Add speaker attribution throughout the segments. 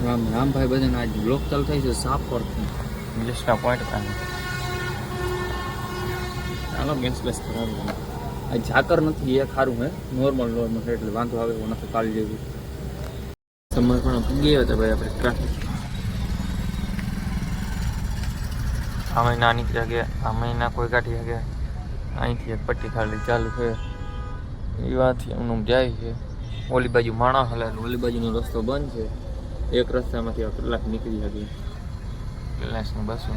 Speaker 1: રામભાઈ બધાને આજ બ્લોક ચાલુ થાય છે સાફ પડતું ઇંગ્લિશના પોઈન્ટ કાઢે. ચાલો ગેસ બેસ કરાવી. આ ઝાકર નથી એ ખારું હે નોર્મલ એટલે વાંધો આવે એવો નથી કાઢી જેવું. સમય પણ પૂગી હતા ભાઈ આપણે ટ્રાફિક. આ મહિના નીકળ્યા ગયા, આ મહિના કોઈ કાઢી ગયા. અહીંથી એક પટ્ટી ખાલી ચાલુ છે એ વાતથી એમનું જાય છે. ઓલી બાજુ માણસ હલે ઓલી બાજુનો રસ્તો બંધ છે. એક રસ્તામાંથી કલાક નીકળી હતી. કલાકનું બસો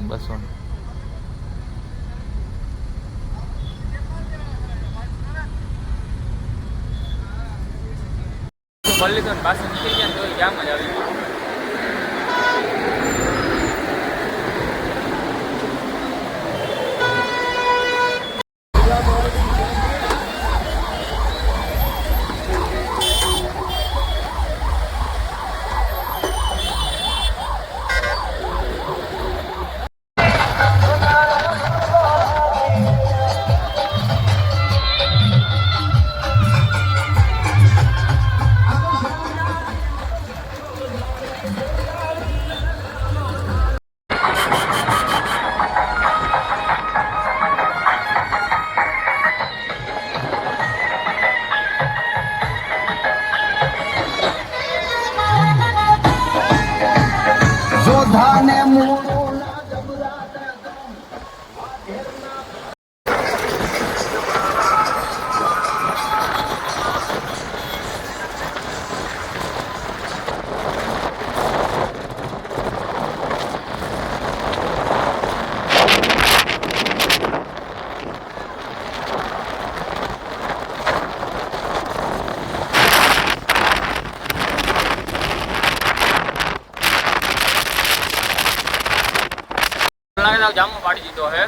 Speaker 1: ભલે તો પાસે નીકળી ગયા તો જામ જ આવી ગયું.
Speaker 2: જોધાને મૂળ
Speaker 1: જામો પાડી દીધો હે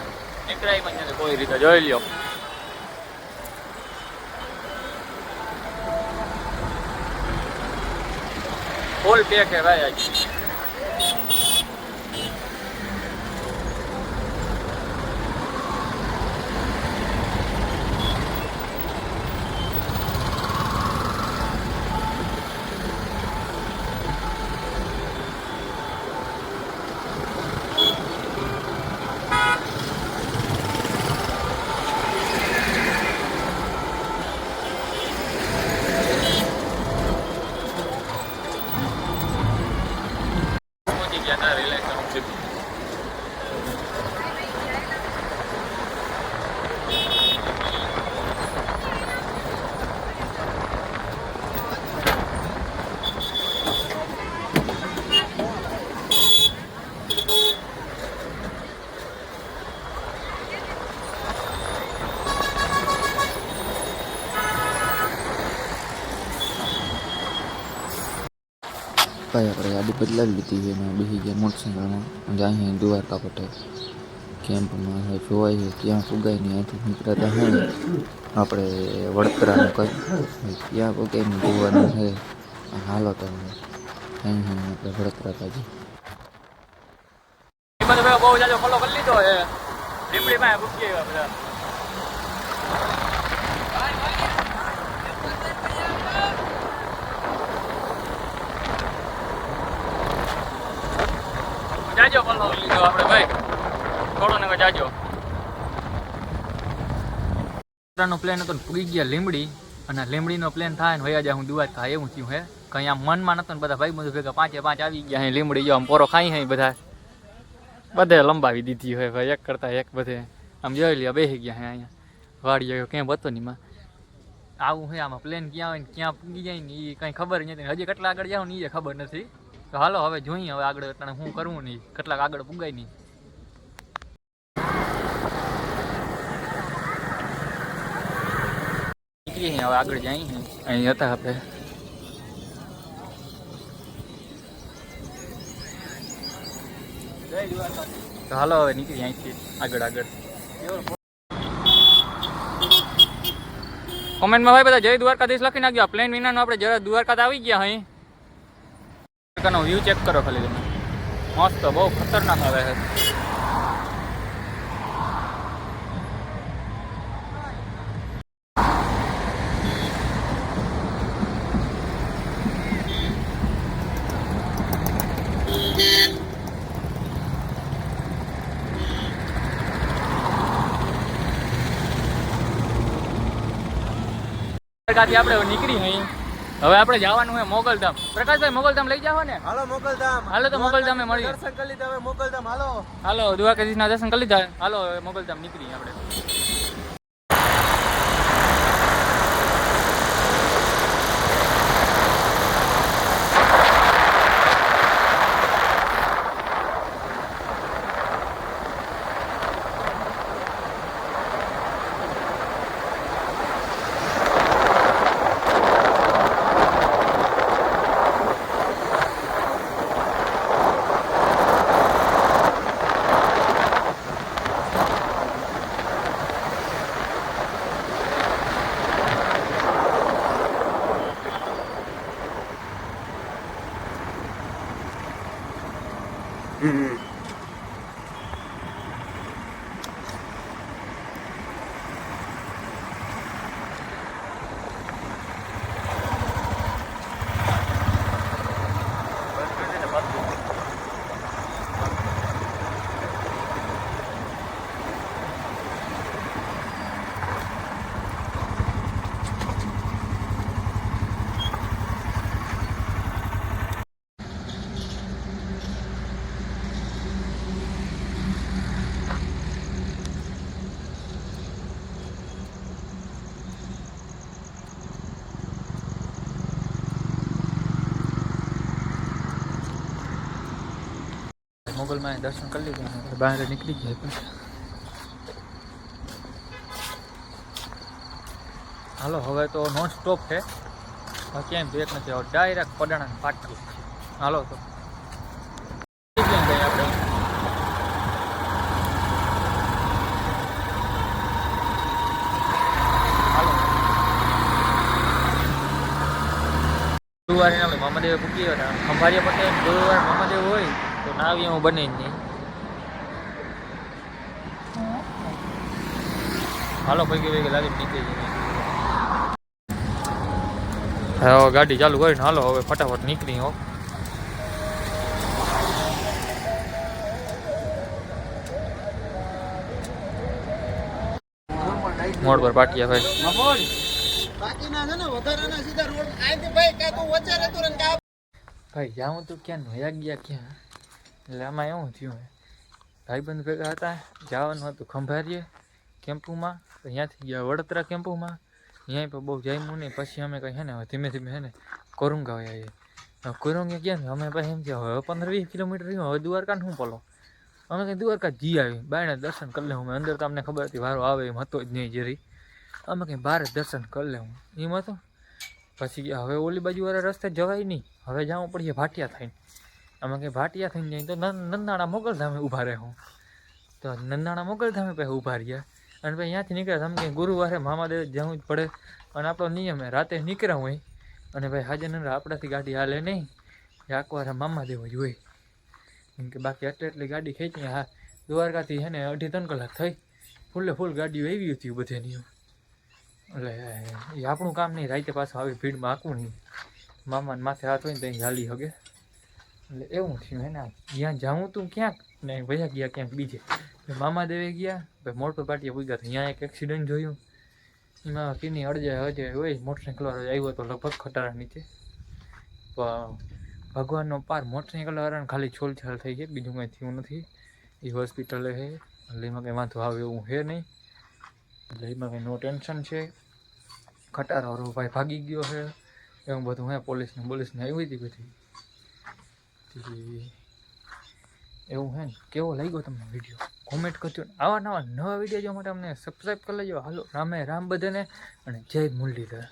Speaker 1: નીકળાય પણ કોઈ રીતે જોઈ લ્યો. ફૂલ પેક હે ભાઈ આજ. ભાઈ આપણે ગાડી બદલાવી લીધી છે અને બેસી ગયા મોટરસાઇકલમાં જાય દ્વારકા પટે કેમ્પમાં જોવાય છે ક્યાં ફુગાય નહીં. અહીંથી નીકળતા હે આપણે વડોદરાનું કંઈ ક્યાં ફુગાય નહીં જોવાનું છે. હાલો તો અહીં આપણે વડોદરા કાઢી બહુ જાજો ફોલો કરી લીધો છે. લીમડીમાં રૂકી ગયા બધા. જાજો ફોલો લીધો આપણે ભાઈ થોડો ને જાજો. નો પ્લેન હતો ને પૂગી ગયા લીમડી અને લીમડીનો પ્લેન થાય ને વયા જાય હું દ્વારકા એવું થયું હે. કંઈ આમ મનમાં નતો ને બધા ભાઈ બધું ભેગા 5 આવી ગયા હે. લીમડી જો આમ પોરો ખાઈ હે બધા બધે લંબાવી દીધી હોય ભાઈ એક કરતા એક બધે આમ જોઈ લ્યો બેસી ગયા હે. અહીંયા વાડી ક્યાંય હતો નહીં માં આવું હે. આમાં પ્લેન ક્યાં હોય ને ક્યાં પૂગી જાય ને એ કંઈ ખબર નથી. હજી કેટલા આગળ જાવ ને એ ખબર નથી. તો હાલો હવે જોઈએ હવે આગળ શું કરવું નહીં કેટલાક આગળ પુગાય નહીં. નીકળીએ હવે આગળ જઈએ અહીં હતા આપણે. તો હાલો હવે નીકળી અહીંથી આગળ. કોમેન્ટમાં ભાઈ બધા જય દ્વારકાધીશ લખી નાખજો. પ્લેન વિનાનું આપણે જરા દ્વારકા આવી ગયા અહીં. નો વ્યૂ ચેક કરો ખાલી તમે મસ્ત બહુ ખતરનાક આવે છે. દ્વારકાથી આપણે હવે નીકળી અહીં હવે આપણે જવાનું છે મોગલધામ. પ્રકાશભાઈ મોગલધામ લઈ જાઓ ને?
Speaker 2: હાલો મોગલધામ.
Speaker 1: હાલો તો મોગલધામે મળીએ.
Speaker 2: દર્શન કરી લીધા હવે મોગલધામ હાલો.
Speaker 1: હાલો દ્વારકાધીશના દર્શન કરી લીધા. હાલો હવે મોગલધામ નીકળીએ આપણે. મોગલમાં દર્શન કરી લીધા બહાર નીકળી ગયા પણ હાલો હવે તો નોન સ્ટોપ છે ક્યાંય બ્રેક નથી આવો ડાયરેક્ટ પડાણા પાટકી હાલો તો આપણે હાલો ગુરુવારે આપણે મામાદેવે પૂકી હતા ખંભાળિયા પટેલ ગુરુવાર મામાદેવ હોય તો નાવી હું બને જ નહીં. હાલો પૈકી લાગે નીચે જઈને હવે ગાડી ચાલુ કરીને હાલો હવે ફટાફટ નીકળી હો. મોડ પર પાટિયા ભાઈ
Speaker 2: બાકીના છે ને વધારાના સીધા રોડ આઈથી ભાઈ કાં તો વચ્ચે રહેતું રહે કાં
Speaker 1: ભાઈ જાઉં તો ક્યાં નયા ગયા ક્યાં એટલે આમાં એવું થયું ભાઈબંધ ભેગા હતા જવાનું હતું ખંભારીએ કેમ્પુમાં ત્યાંથી ગયા વડોદરા કેમ્પુમાં ત્યાં પણ બહુ જામ્યું નહીં પછી અમે કંઈ હે ને ધીમે ધીમે હે ને કોરુંગા આવીએ કોરુંગા ગયા ને અમે પછી એમ કે હવે 15-20 કિલોમીટર રહ્યું હવે દ્વારકા શું પલો અમે કંઈ દ્વારકા જી આવી બાયણે દર્શન કરી લેવું અંદર તો અમને ખબર હતી વારો આવે એમ હતો જ નહીં જરી અમે કંઈ બહાર જ દર્શન કરી લેવું એમ હતું. પછી ગયા હવે ઓલી બાજુવાળા રસ્તે જવાય નહીં હવે જવું પડીએ ભાટિયા થઈને અમે કંઈ ભાટિયા થઈને જઈએ તો નંદાણા મોગલધામે ઊભા રહે તો નંદાણા મોગલધામે પછી ઊભા રહ્યા અને પછી ત્યાંથી નીકળ્યા અમે કંઈ ગુરુવારે મામાદેવ જવું જ પડે અને આપણો નિયમ રાતે નીકળ્યા હોય અને ભાઈ હાજર આપણાથી ગાડી હાલે નહીં આકવારે મામાદેવ જ હોય કેમ કે બાકી એટલી ગાડી ખેંચી હા દ્વારકાથી હે ને 2.5-3 કલાક થઈ ફૂલે ફૂલ ગાડીઓ એવી હતી બધે નિયમ એટલે એ આપણું કામ નહીં રાતે પાછું આવી ભીડમાં આંકવું નહીં મામાને માથે હાથ હોય ને ત્યાં હાલી શકે એટલે એવું થયું હે ને જ્યાં જાઉં તું ક્યાંક ને વયા ગયા ક્યાંક બીજે મામાદેવે ગયા ભાઈ મોટો પાટીએ પૂગ્યા ત્યાં એક એક્સિડન્ટ જોયું એમાં કિની અડજાય હોય મોટરસાઇકલવાળો આવ્યો તો લગભગ ખટારા નીચે ભગવાનનો પાર મોટરસાઇકલવાળાને ખાલી છોલછાલ થઈ ગઈ બીજું કંઈ થયું નથી એ હોસ્પિટલે છે એટલે એમાં કંઈ વાંધો આવે એવું છે નહીં એટલે એમાં કંઈ નો ટેન્શન છે. ખટારાવાળો ભાઈ ભાગી ગયો છે એવું બધું હે પોલીસને આવી હતી બધી એવું હે ને. કેવો લાગ્યો તમને વિડીયો કોમેન્ટ કરજો. આવા નવા વિડીયો જોવા માટે અમને સબસ્ક્રાઈબ કરી લેજો. હાલો રામે રામ બધાને અને જય મુરલીધર.